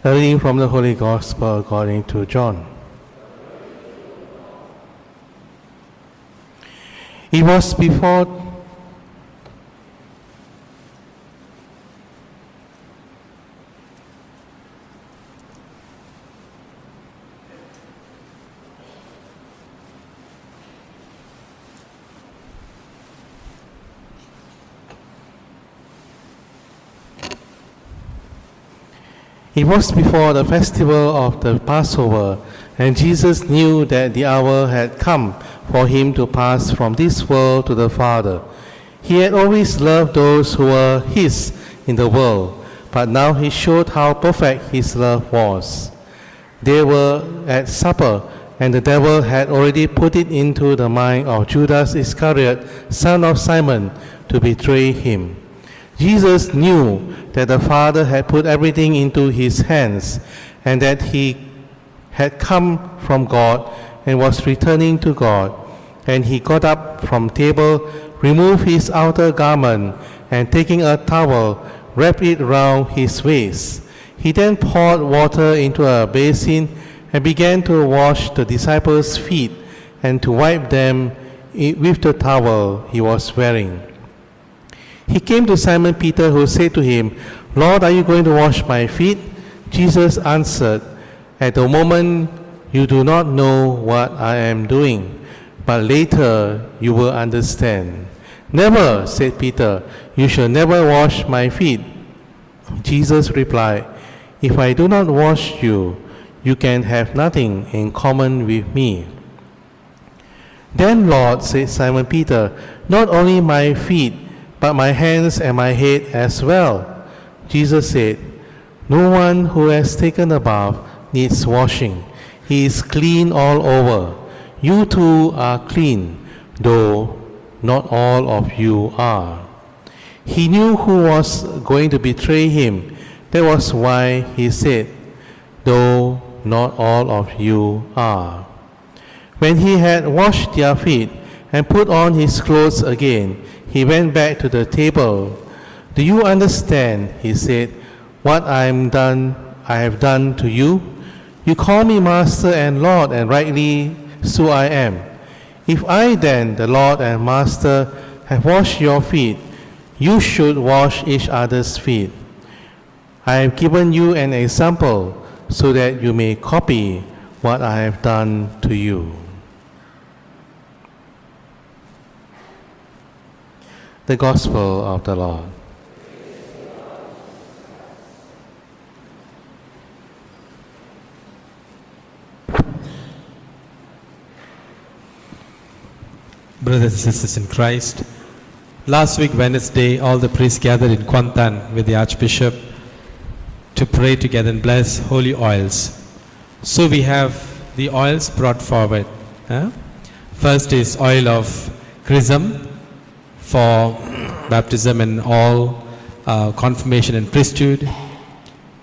A reading from the Holy Gospel according to John. It was before the festival of the Passover, and Jesus knew that the hour had come for him to pass from this world to the Father. He had always loved those who were his in the world, but now he showed how perfect his love was. They were at supper, and the devil had already put it into the mind of Judas Iscariot, son of Simon, to betray him. Jesus knew that the Father had put everything into his hands, and that he had come from God and was returning to God. And he got up from table, removed his outer garment, and taking a towel, wrapped it round his waist. He then poured water into a basin and began to wash the disciples' feet and to wipe them with the towel he was wearing. He came to Simon Peter, who said to him, "Lord, are you going to wash my feet?" Jesus answered, "At the moment you do not know what I am doing, but later you will understand." "Never," said Peter, "you shall never wash my feet." Jesus replied, "If I do not wash you, you can have nothing in common with me." "Then, Lord," said Simon Peter, "not only my feet, but my hands and my head as well." Jesus said, "No one who has taken a bath needs washing. He is clean all over. You too are clean, though not all of you are." He knew who was going to betray him. That was why he said, "Though not all of you are." When he had washed their feet and put on his clothes again, he went back to the table. "Do you understand," he said, "what I have done to you? You call me Master and Lord, and rightly so I am. If I then, the Lord and Master, have washed your feet, you should wash each other's feet. I have given you an example so that you may copy what I have done to you." The Gospel of the Lord. Brothers and sisters in Christ, last week Wednesday, all the priests gathered in Kuantan with the Archbishop to pray together and bless holy oils. So we have the oils brought forward. First is oil of chrism for baptism and all confirmation and priesthood,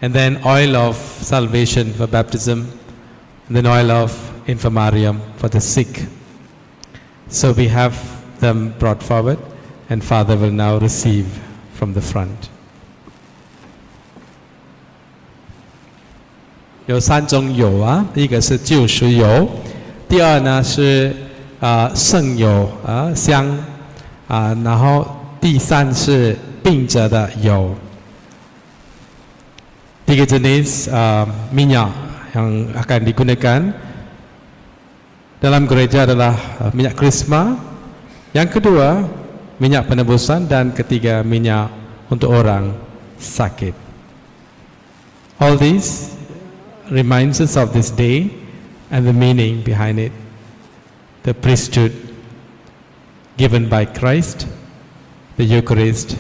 and then oil of salvation for baptism, and then oil of infirmarium for the sick. So we have them brought forward, and Father will now receive from the front. 有三种油啊，第一个是救赎油，第二呢是圣油香然后第三是病者的油。Tiga jenis minyak yang akan digunakan dalam gereja adalah minyak krisma, yang kedua minyak penebusan, dan ketiga minyak untuk orang sakit. All these reminds us of this day and the meaning behind it, the priesthood given by Christ, the Eucharist,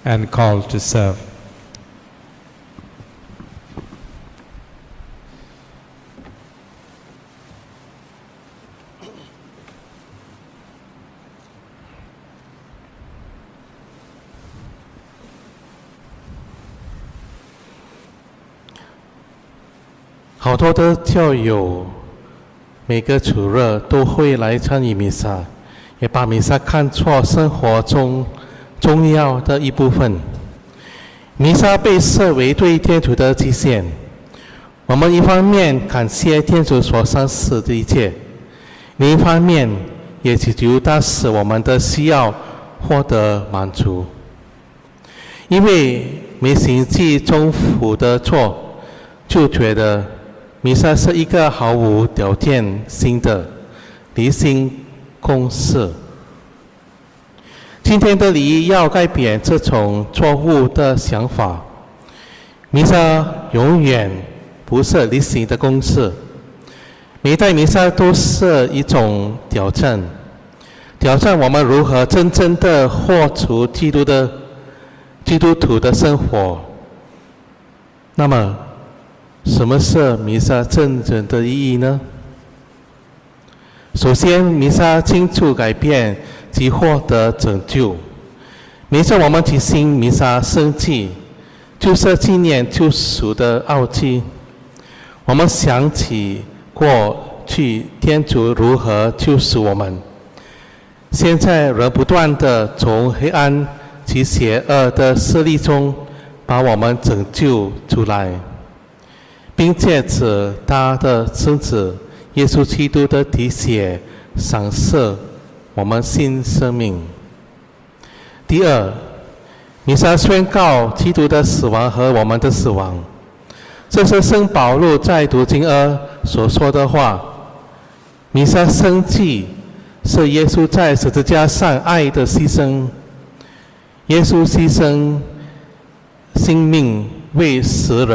and called to serve. "好多的教友每个主日都会来参与弥撒，也把弥撒看作生活中重要的一部分。弥撒被视为对天主的祭献，我们一方面感谢天主所赏赐的一切，另一方面也祈求它使我们的需要获得满足。因为没行记中辅的错，就觉得弥撒是一个毫无条件性的理性公式。今天的礼仪要改变这种错误的想法。弥撒永远不是理性的公式，每代弥撒都是一种挑战，挑战我们如何真正的活出基督徒的生活。那么，什么是弥撒真正的意义呢？首先，弥撒清楚改变及获得拯救。每次我们举行弥撒圣祭，就是纪念救赎的奥迹。我们想起过去天主如何救赎我们，现在仍不断地从黑暗及邪恶的势力中把我们拯救出来，并借着他的圣子耶稣基督的体血赏赐我们新生命。第二，弥撒宣告基督的死亡和我们的死亡，这是圣保禄在读经二所说的话。弥撒圣祭是耶稣在十字架上爱的牺牲，耶稣牺牲性命为使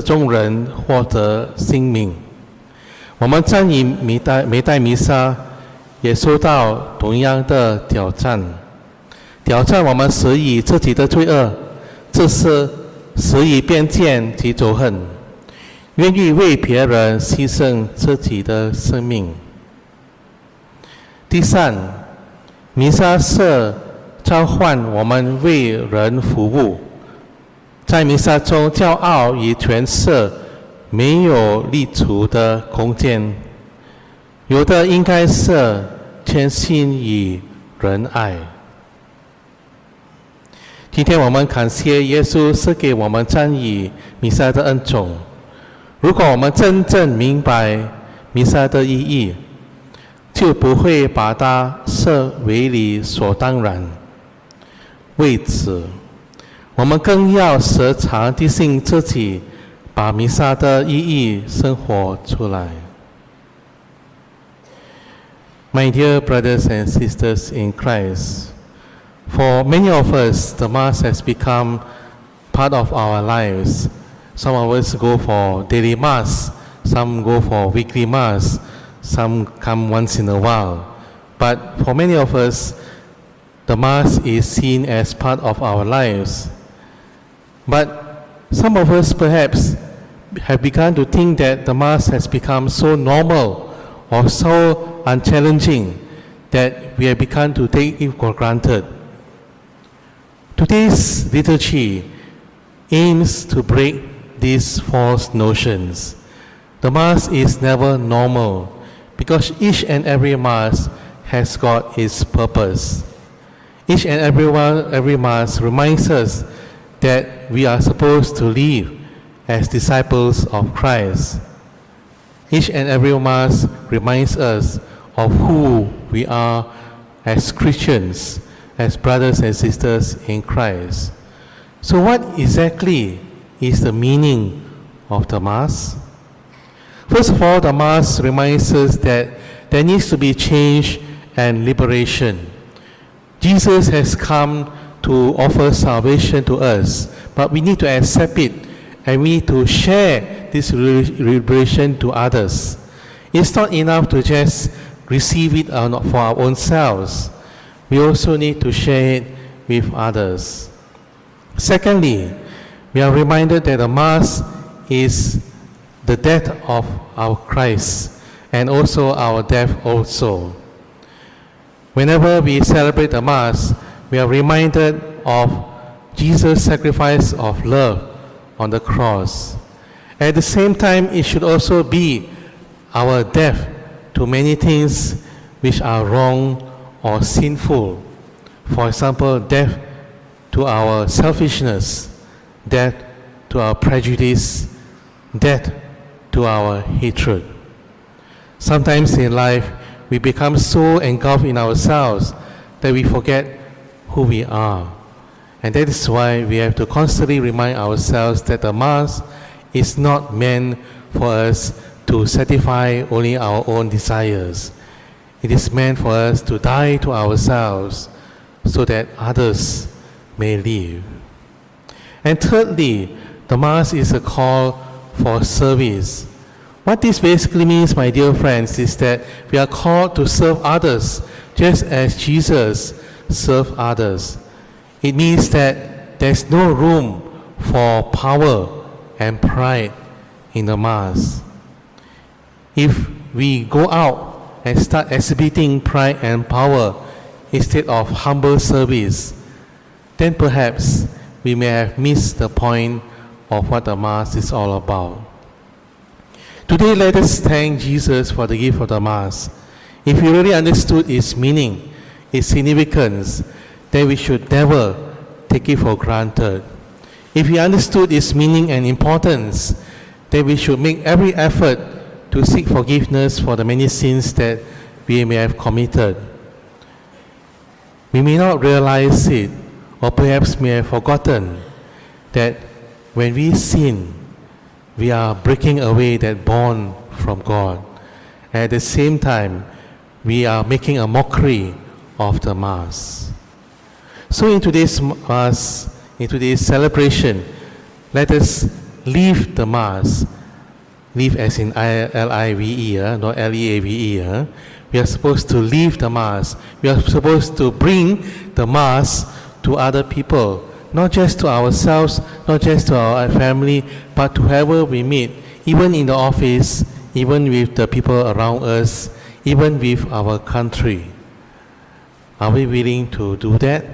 众人获得性命。我们参与每代弥撒也受到同样的挑战我们死于自己的罪恶，这是死于偏见及仇恨，愿意为别人牺牲自己的生命。第三，弥撒是召唤我们为人服务。在弥撒中，骄傲与权势没有立足的空间，有的应该是谦逊与仁爱。今天我们感谢耶稣赐给我们参与弥撒的恩宠。如果我们真正明白弥撒的意义，就不会把它视为理所当然。为此，我们更要时常提醒自己，把弥撒的意义生活出来。My dear brothers and sisters in Christ, for many of us, the Mass has become part of our lives. Some of us go for daily Mass, some go for weekly Mass, some come once in a while. But for many of us, the Mass is seen as part of our lives. But some of us perhaps have begun to think that the Mass has become so normal or so unchallenging that we have begun to take it for granted. Today's liturgy aims to break these false notions. The Mass is never normal because each and every Mass has got its purpose. Each and every Mass reminds us that we are supposed to live as disciples of Christ. Each and every Mass reminds us of who we are as Christians, as brothers and sisters in Christ. So what exactly is the meaning of the Mass? First of all, the Mass reminds us that there needs to be change and liberation. Jesus has come to offer salvation to us, but we need to accept it and we need to share this liberation to others. It's not enough to just receive it for our own selves. We also need to share it with others. Secondly, we are reminded that the Mass is the death of our Christ and also our death also. Whenever we celebrate the Mass, we are reminded of Jesus' sacrifice of love on the cross. At the same time, it should also be our death to many things which are wrong or sinful. For example, death to our selfishness, death to our prejudice, death to our hatred. Sometimes in life, we become so engulfed in ourselves that we forget who we are. And that is why we have to constantly remind ourselves that the Mass is not meant for us to satisfy only our own desires. It is meant for us to die to ourselves so that others may live. And thirdly, the Mass is a call for service. What this basically means, my dear friends, is that we are called to serve others just as Jesus served others. It means that there's no room for power and pride in the Mass. If we go out and start exhibiting pride and power instead of humble service, then perhaps we may have missed the point of what the Mass is all about. Today, let us thank Jesus for the gift of the Mass. If we really understood its meaning, its significance, then we should never take it for granted. If we understood its meaning and importance, then we should make every effort to seek forgiveness for the many sins that we may have committed. We may not realize it, or perhaps may have forgotten that when we sin, we are breaking away that bond from God. And at the same time, we are making a mockery of the Mass. So in today's Mass, in today's celebration, let us live the Mass. Live as in L-I-V-E, not L-E-A-V-E. We are supposed to live the Mass. We are supposed to bring the Mass to other people. Not just to ourselves, not just to our family, but to whoever we meet, even in the office, even with the people around us, even with our country. Are we willing to do that?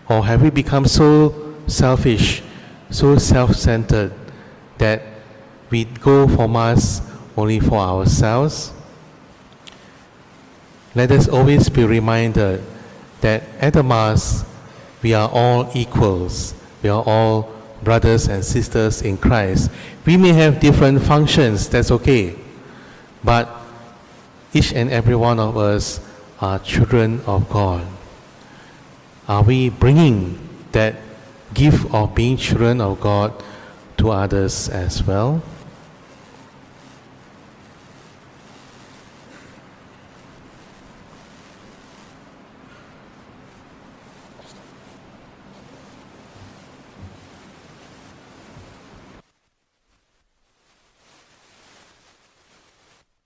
Or have we become so selfish, so self-centered, that we go for Mass only for ourselves? Let us always be reminded that at the Mass, we are all equals. We are all brothers and sisters in Christ. We may have different functions, that's okay. But each and every one of us are children of God. Are we bringing that gift of being children of God to others as well?